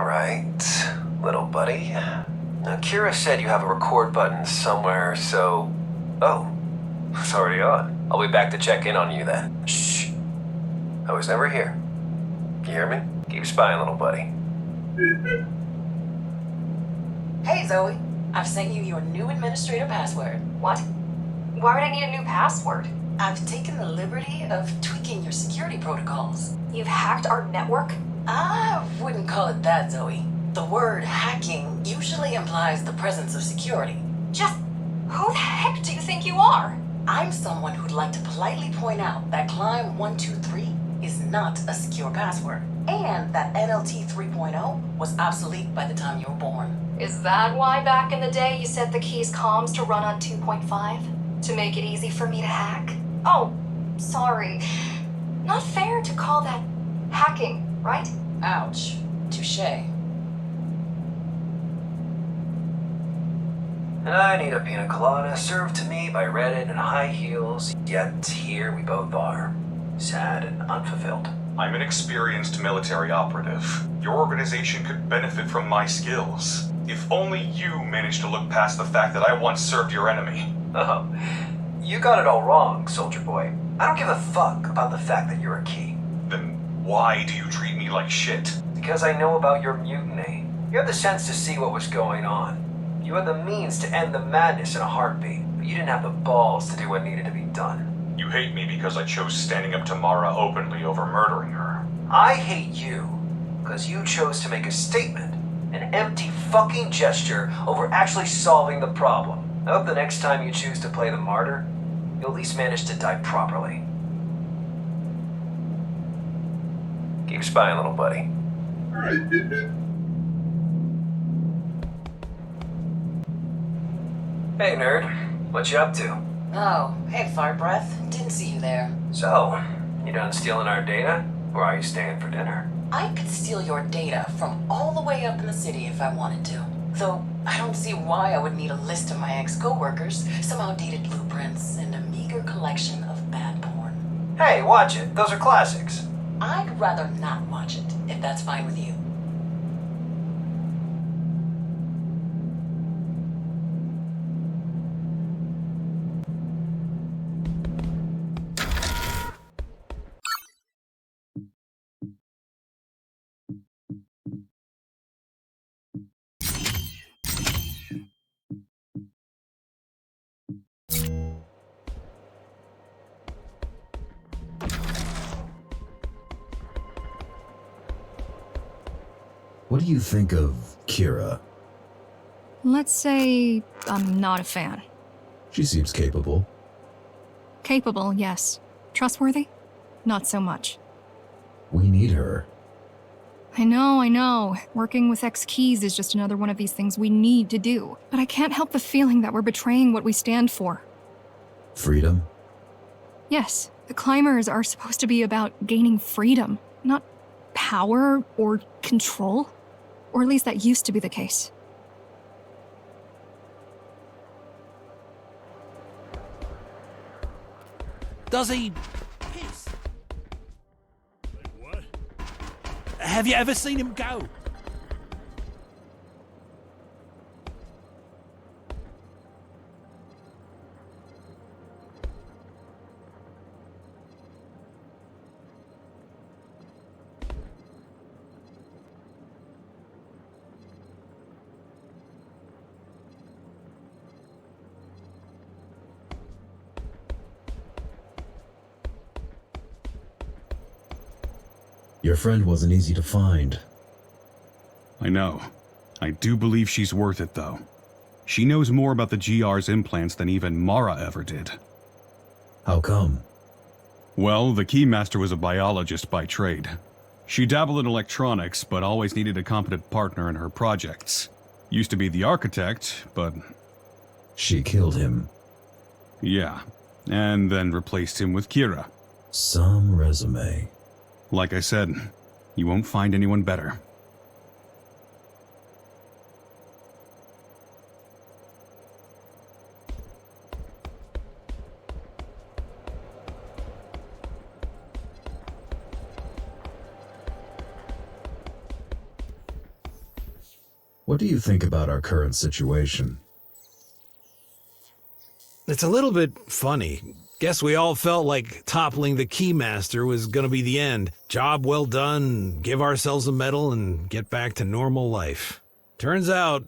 Alright, little buddy. Now, Kira said you have a record button somewhere, so... Oh, it's already on. I'll be back to check in on you then. Shh. I was never here. You hear me? Keep spying, little buddy. Hey, Zoe. I've sent you your new administrator password. What? Why would I need a new password? I've taken the liberty of tweaking your security protocols. You've hacked our network? I wouldn't call it that, Zoe. The word hacking usually implies the presence of security. Just who the heck do you think you are? I'm someone who'd like to politely point out that Climb 123 is not a secure password, and that NLT 3.0 was obsolete by the time you were born. Is that why back in the day you set the key's comms to run on 2.5? To make it easy for me to hack? Oh, sorry. Not fair to call that hacking, right? Ouch. Touché. I need a pina colada served to me by Reddit in high heels, yet here we both are. Sad and unfulfilled. I'm an experienced military operative. Your organization could benefit from my skills. If only you managed to look past the fact that I once served your enemy. Oh, you got it all wrong, soldier boy. I don't give a fuck about the fact that you're a key. Then why do you treat me like shit? Because I know about your mutiny. You had the sense to see what was going on. You had the means to end the madness in a heartbeat, but you didn't have the balls to do what needed to be done. You hate me because I chose standing up to Mara openly over murdering her. I hate you because you chose to make a statement, an empty fucking gesture over actually solving the problem. I hope the next time you choose to play the martyr, you'll at least manage to die properly. Keep spying, little buddy. Hey, nerd. What you up to? Oh, hey, Fire Breath. Didn't see you there. So, you done stealing our data? Or are you staying for dinner? I could steal your data from all the way up in the city if I wanted to. Though, I don't see why I would need a list of my ex-coworkers, some outdated blueprints, and a meager collection of bad porn. Hey, watch it. Those are classics. I'd rather not watch it, if that's fine with you. What do you think of Kira? Let's say I'm not a fan. She seems capable. Capable, yes. Trustworthy? Not so much. We need her. I know. Working with ex-keys is just another one of these things we need to do. But I can't help the feeling that we're betraying what we stand for. Freedom? Yes, the climbers are supposed to be about gaining freedom, not power or control. Or at least that used to be the case. Does he piss? What? Have you ever seen him go? Your friend wasn't easy to find. I know. I do believe she's worth it, though. She knows more about the GR's implants than even Mara ever did. How come? Well, the Keymaster was a biologist by trade. She dabbled in electronics, but always needed a competent partner in her projects. Used to be the architect, but... She killed him. Yeah, and then replaced him with Kira. Some resume. Like I said, you won't find anyone better. What do you think about our current situation? It's a little bit funny. Guess we all felt like toppling the Keymaster was gonna be the end. Job well done, give ourselves a medal, and get back to normal life. Turns out,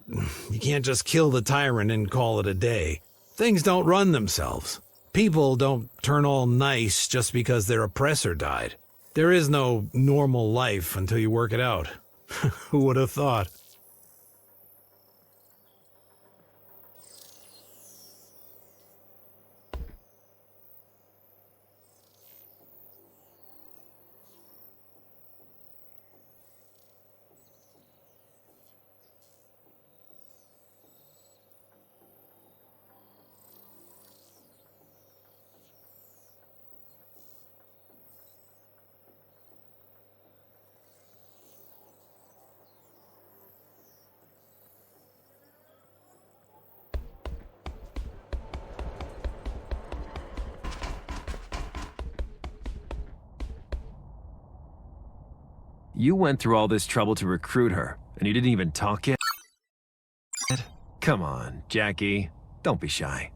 you can't just kill the tyrant and call it a day. Things don't run themselves. People don't turn all nice just because their oppressor died. There is no normal life until you work it out. Who would have thought? You went through all this trouble to recruit her, and you didn't even talk yet? Come on, Jackie. Don't be shy.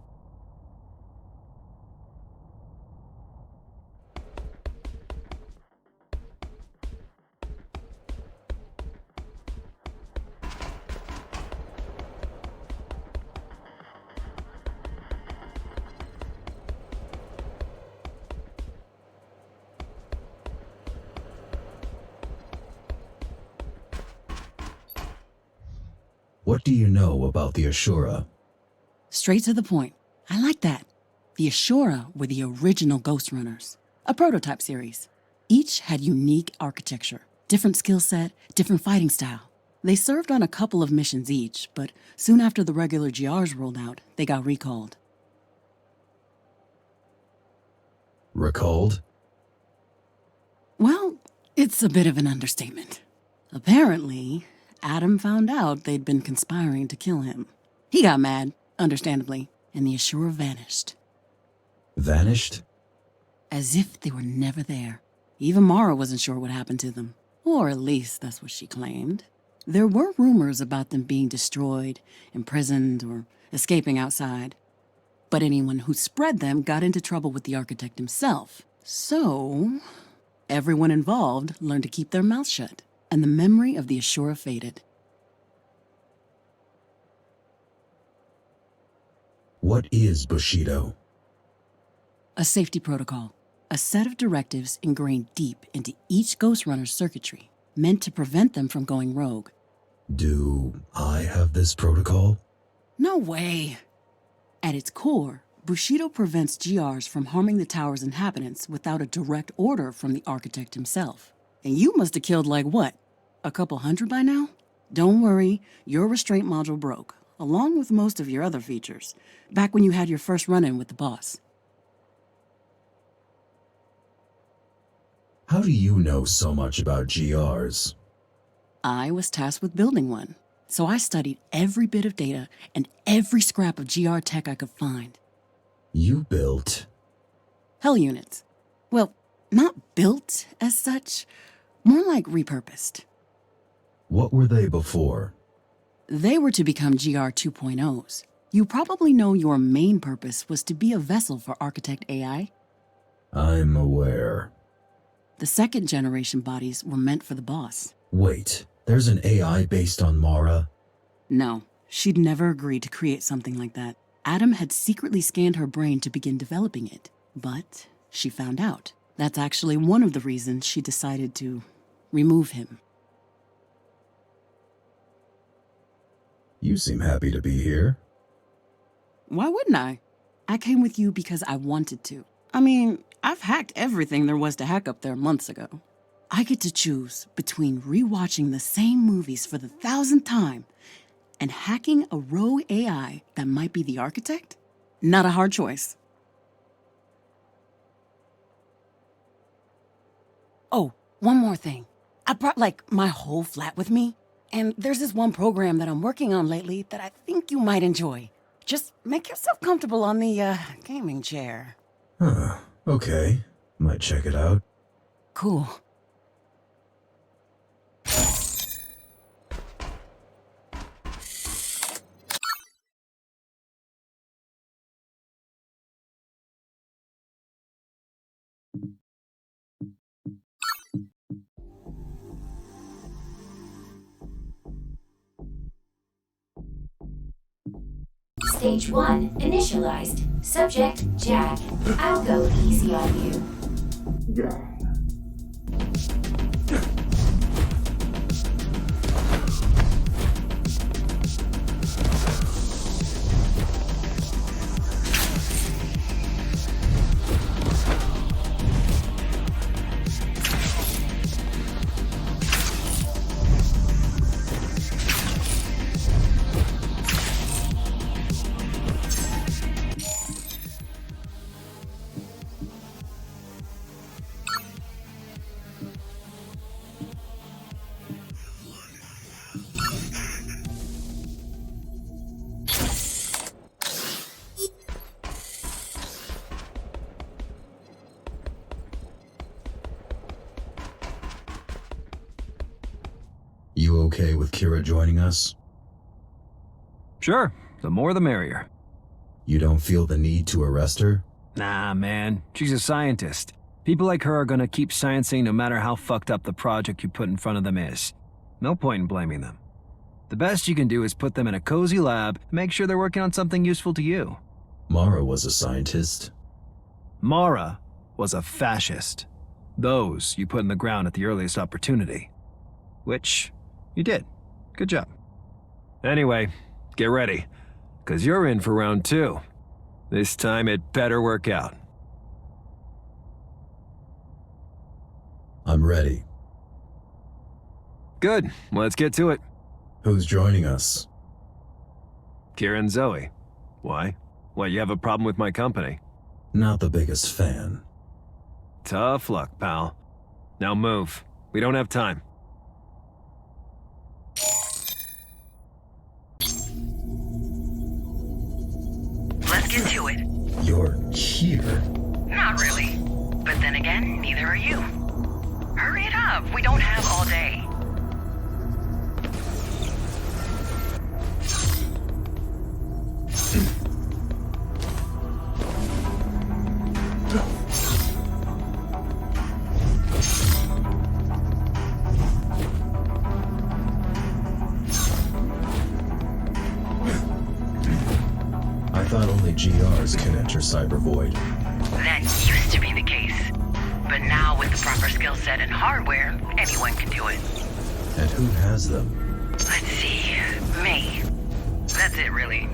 What do you know about the Ashura? Straight to the point. I like that. The Ashura were the original Ghostrunners, a prototype series. Each had unique architecture, different skill set, different fighting style. They served on a couple of missions each, but soon after the regular GRs rolled out, they got recalled. Recalled? Well, it's a bit of an understatement. Apparently, Adam found out they'd been conspiring to kill him. He got mad, understandably, and the Ashura vanished. Vanished? As if they were never there. Even Mara wasn't sure what happened to them. Or at least that's what she claimed. There were rumors about them being destroyed, imprisoned, or escaping outside. But anyone who spread them got into trouble with the architect himself. So, everyone involved learned to keep their mouths shut, and the memory of the Ashura faded. What is Bushido? A safety protocol. A set of directives ingrained deep into each Ghostrunner's circuitry, meant to prevent them from going rogue. Do I have this protocol? No way! At its core, Bushido prevents GRs from harming the tower's inhabitants without a direct order from the architect himself. And you must have killed like what? A couple hundred by now? Don't worry, your restraint module broke, along with most of your other features, back when you had your first run-in with the boss. How do you know so much about GRs? I was tasked with building one, so I studied every bit of data and every scrap of GR tech I could find. You built... Hell units. Well, not built as such, more like repurposed. What were they before? They were to become GR 2.0s. You probably know your main purpose was to be a vessel for Architect AI. I'm aware. The second generation bodies were meant for the boss. Wait, there's an AI based on Mara? No, she'd never agreed to create something like that. Adam had secretly scanned her brain to begin developing it, but she found out. That's actually one of the reasons she decided to remove him. You seem happy to be here. Why wouldn't I? I came with you because I wanted to. I mean, I've hacked everything there was to hack up there months ago. I get to choose between rewatching the same movies for the 1000th time and hacking a rogue AI that might be the architect? Not a hard choice. Oh, one more thing. I brought, my whole flat with me, and there's this one program that I'm working on lately that I think you might enjoy. Just make yourself comfortable on the, gaming chair. Huh, okay. Might check it out. Stage 1 initialized. Subject Jack. I'll go easy on you. You okay with Kira joining us? Sure, the more the merrier. You don't feel the need to arrest her? Nah, man, she's a scientist. People like her are gonna keep sciencing no matter how fucked up the project you put in front of them is. No point in blaming them. The best you can do is put them in a cozy lab and make sure they're working on something useful to you. Mara was a scientist. Mara was a fascist. Those you put in the ground at the earliest opportunity. Which you did. Good job. Anyway, get ready, 'cause you're in for round 2. This time it better work out. I'm ready. Good, let's get to it. Who's joining us? Kira and Zoe. Why? What, you have a problem with my company? Not the biggest fan. Tough luck, pal. Now move. We don't have time. Let's get to it. You're here? Not really. But then again, neither are you. Hurry it up. We don't have all day. I thought only GRs can enter Cyber Void. That used to be the case. But now with the proper skill set and hardware, anyone can do it. And who has them? Let's see. Me. That's it, really.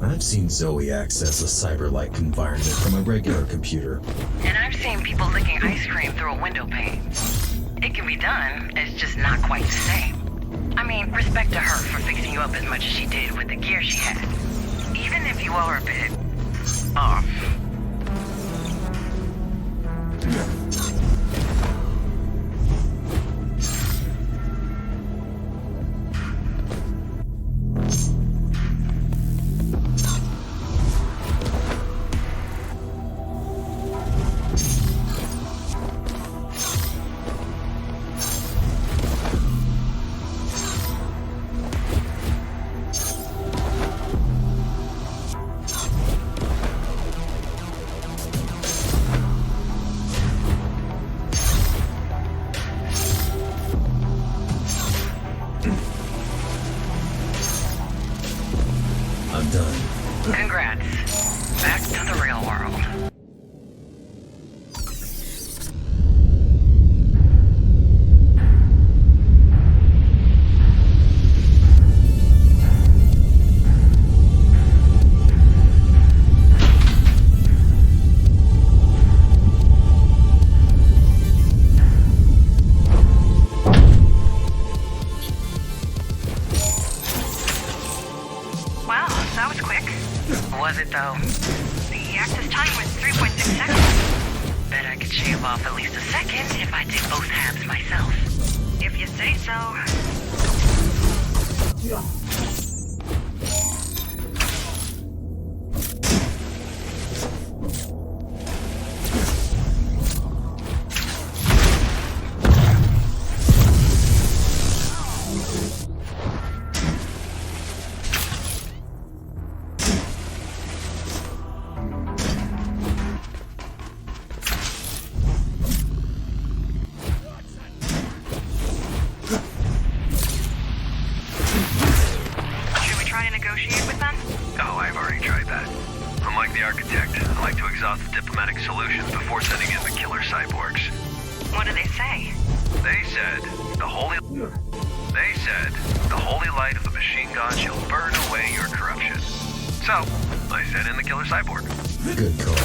I've seen Zoe access a cyber-like environment from a regular computer. And I've seen people licking ice cream through a window pane. It can be done, it's just not quite the same. I mean, respect to her for fixing you up as much as she did with the gear she had. Even if you are a bit off. I'm done. Congrats. Back to the real world. Wow, that was quick. Was it though? The active time was 3.6 seconds. Bet I could shave off at least a second if I did both halves myself. If you say so. cyborgs. What do they say? They said the holy light of the machine god shall burn away your corruption. So, I sent in the killer cyborg. Good call.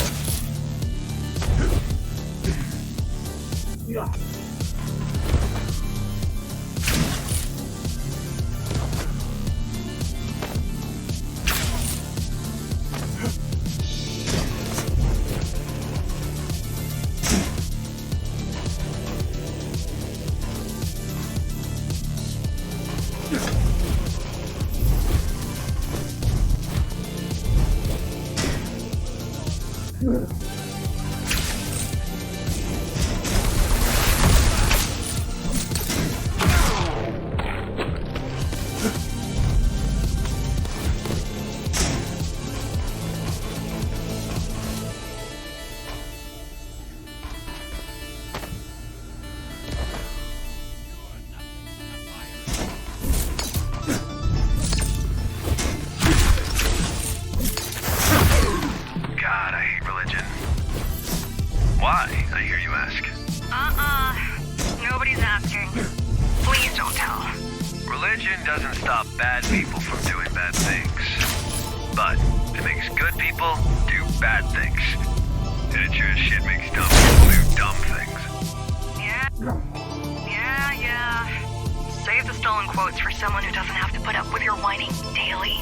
Nobody's asking. Please don't tell. Religion doesn't stop bad people from doing bad things. But it makes good people do bad things. And it sure as shit makes dumb people do dumb things. Yeah. Save the stolen quotes for someone who doesn't have to put up with your whining daily.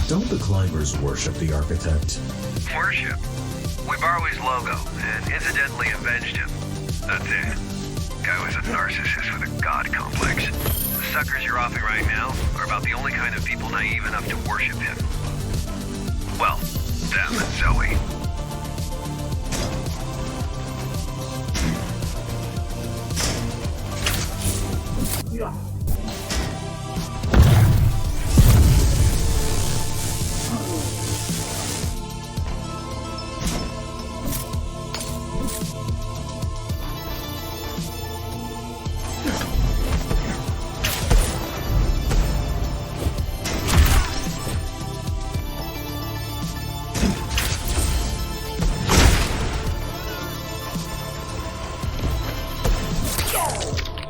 Don't the climbers worship the architect? Worship? We borrow his logo and incidentally avenged him. That's it. Guy was a narcissist with a god complex. The suckers you're offing right now are about the only kind of people naive enough to worship him. Well, them and Zoe.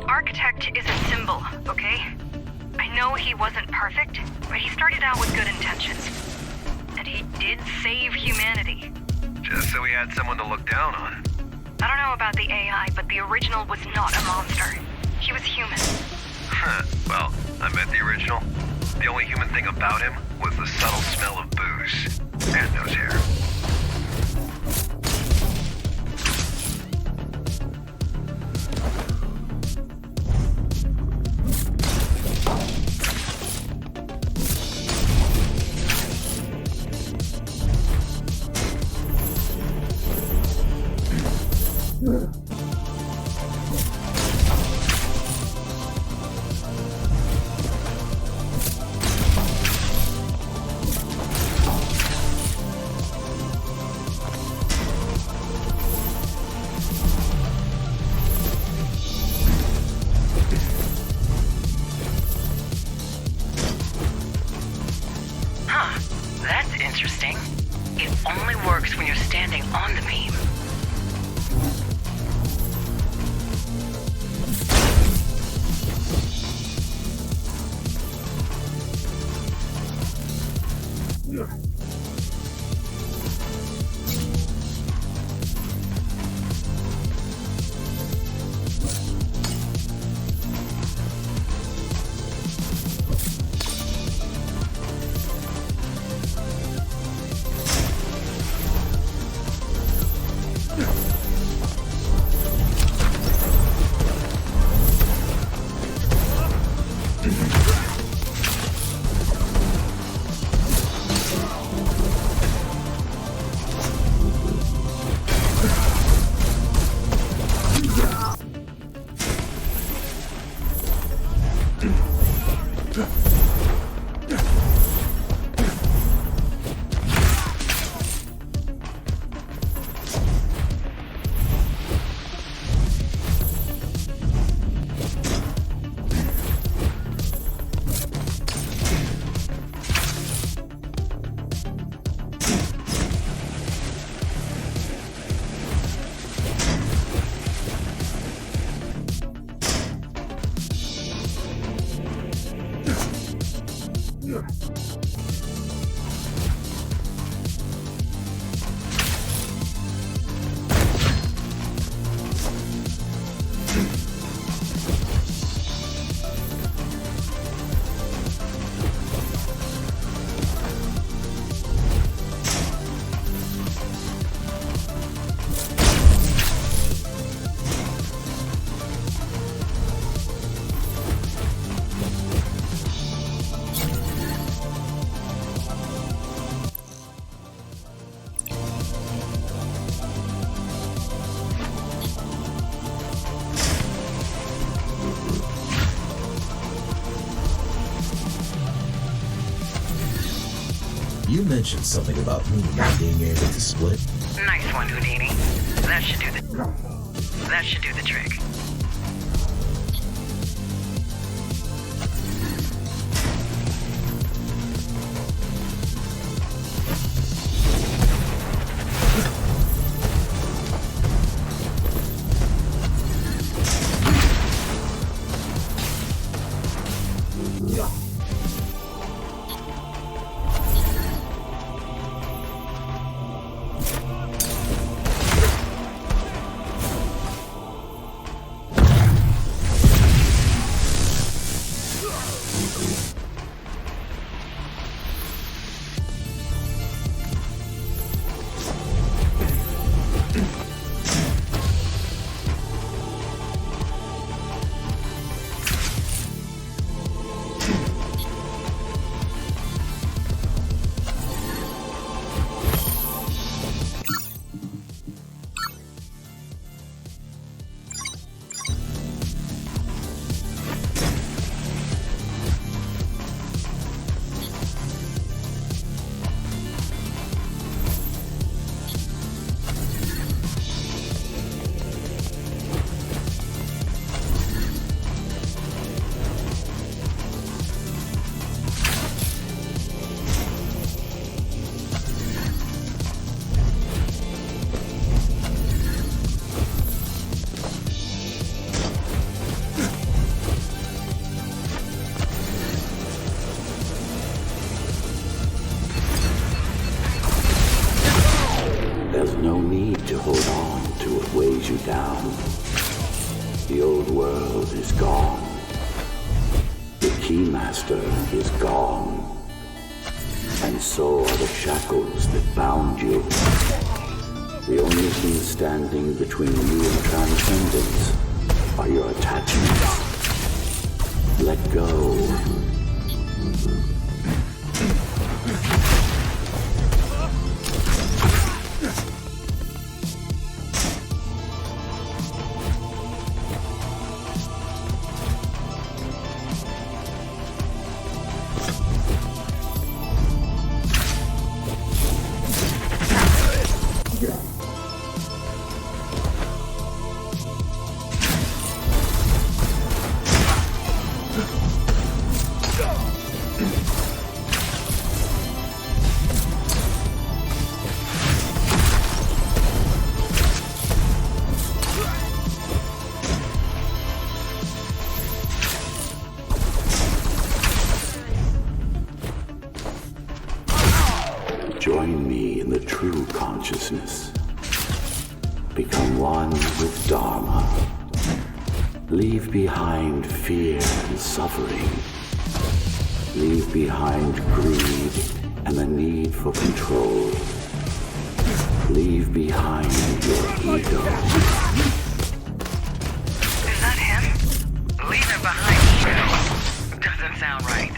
Architect is a symbol, okay? I know he wasn't perfect, but he started out with good intentions. And he did save humanity. Just so he had someone to look down on. I don't know about the AI, but the original was not a monster. He was human. Well, I met the original. The only human thing about him was the subtle smell of booze and nose hair. interesting. It only works when you're standing on the beam. You mentioned something about me not being able to split. Nice one, Houdini. That should do the trick. There's no need to hold on to what weighs you down. The old world is gone. The Keymaster is gone. And so are the shackles that bound you. The only thing standing between you and transcendence are your attachments. Let go. Join me in the true consciousness. Become one with Dharma. Leave behind fear and suffering. Leave behind greed and the need for control. Leave behind your ego. Is that him? Leaving behind ego doesn't sound right.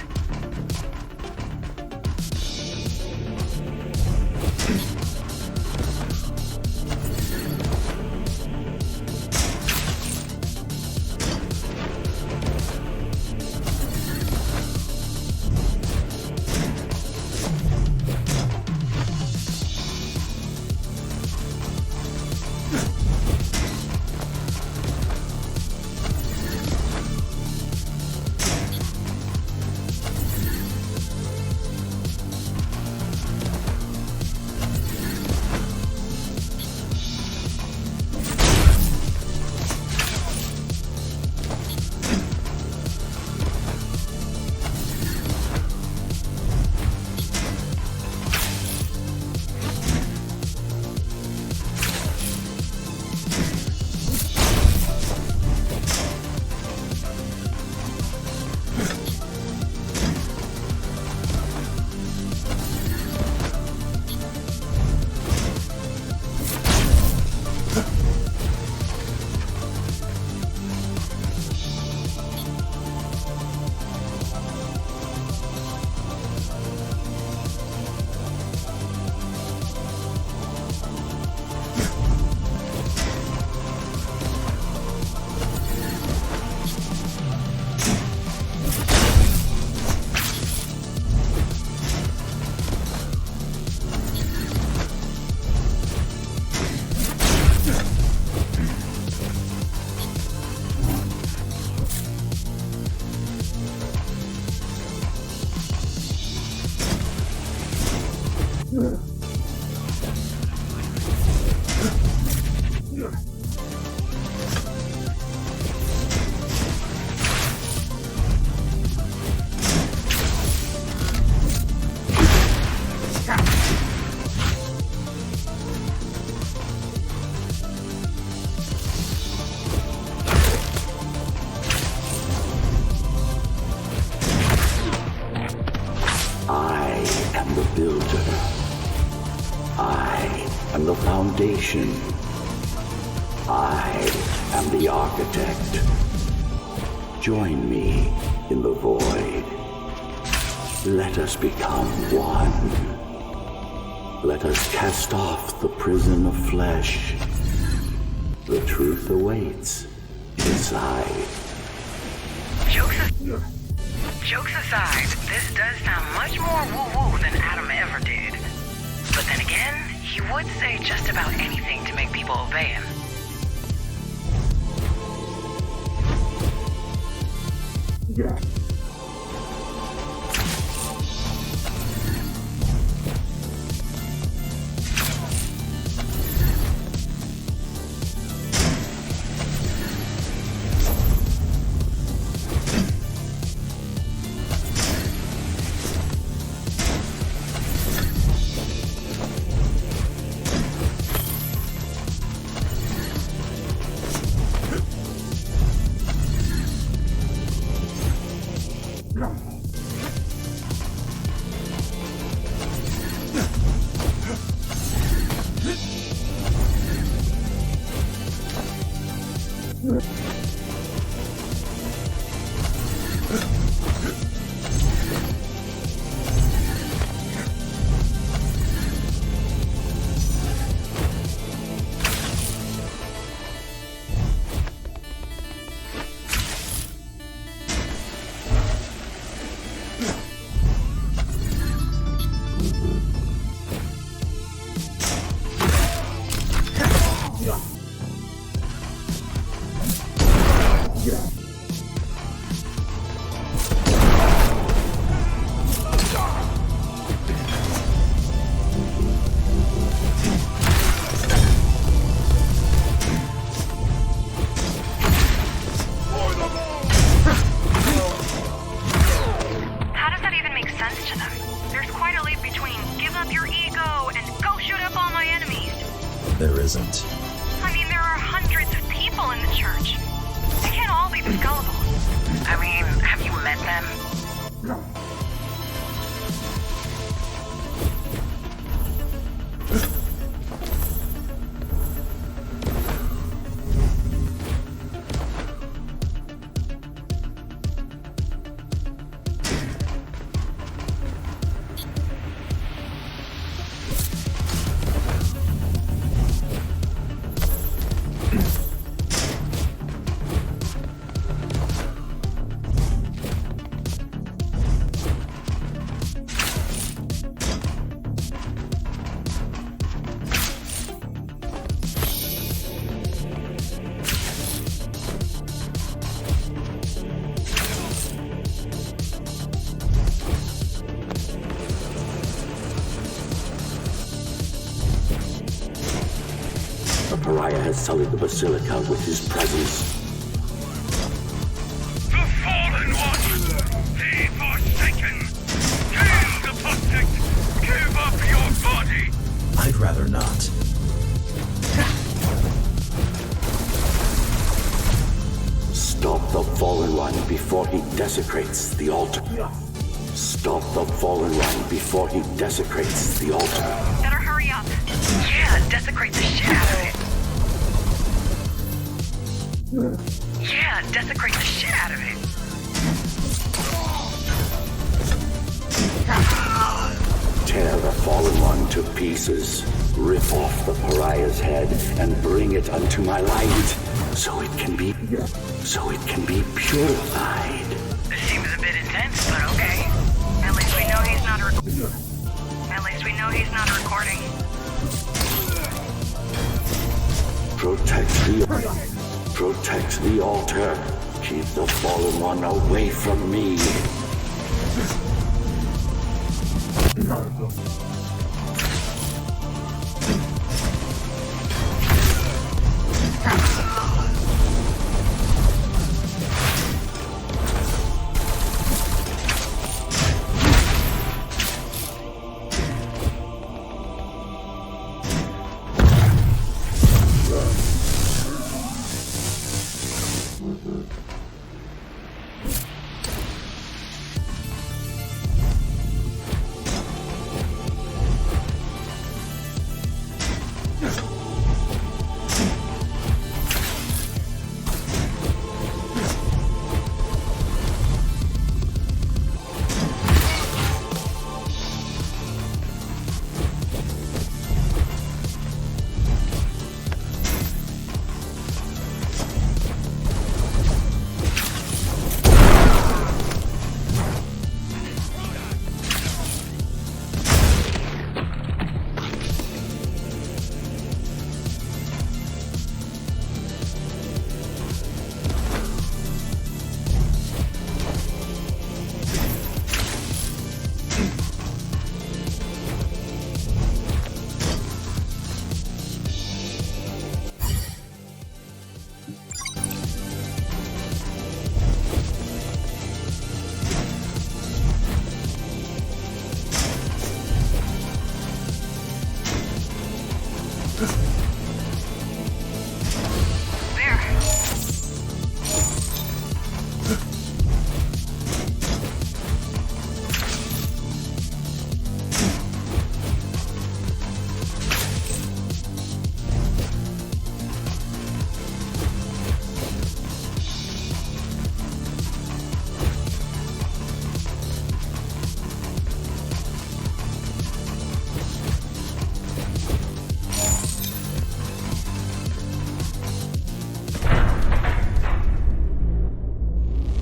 Foundation. I am the architect. Join me in the void. Let us become one. Let us cast off the prison of flesh. The truth awaits inside. Jokes aside, this does sound much more woo-woo than Adam ever did. But then again, he would say just about anything to make people obey him. Yeah. How does that even make sense to them? There's quite a leap between give up your ego and go shoot up all my enemies. There isn't. I mean, there are hundreds of people in the church. They can't all be this gullible. I mean, have you met them? The pariah has sullied the Basilica with his presence. The Fallen One! The Forsaken! Hail the Apostate! Give up your body! I'd rather not. Stop the Fallen One before he desecrates the altar. Stop the Fallen One before he desecrates the altar. Better hurry up. Yeah, desecrate the shit out of it. Yeah, desecrate the shit out of it. Tear the Fallen One to pieces. Rip off the pariah's head and bring it unto my light, so it can be purified. This seems a bit intense, but okay. At least we know he's not recording. Protect the altar. Keep the Fallen One away from me.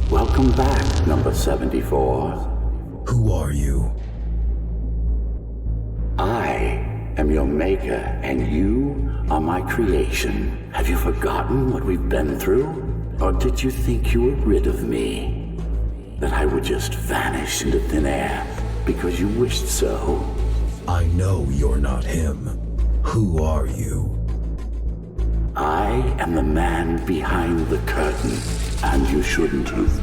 Welcome back, number 74. Who are you? I am your maker, and you are my creation. Have you forgotten what we've been through? Or did you think you were rid of me? That I would just vanish into thin air because you wished so? I know you're not him. Who are you? I am the man behind the curtain, and you shouldn't have.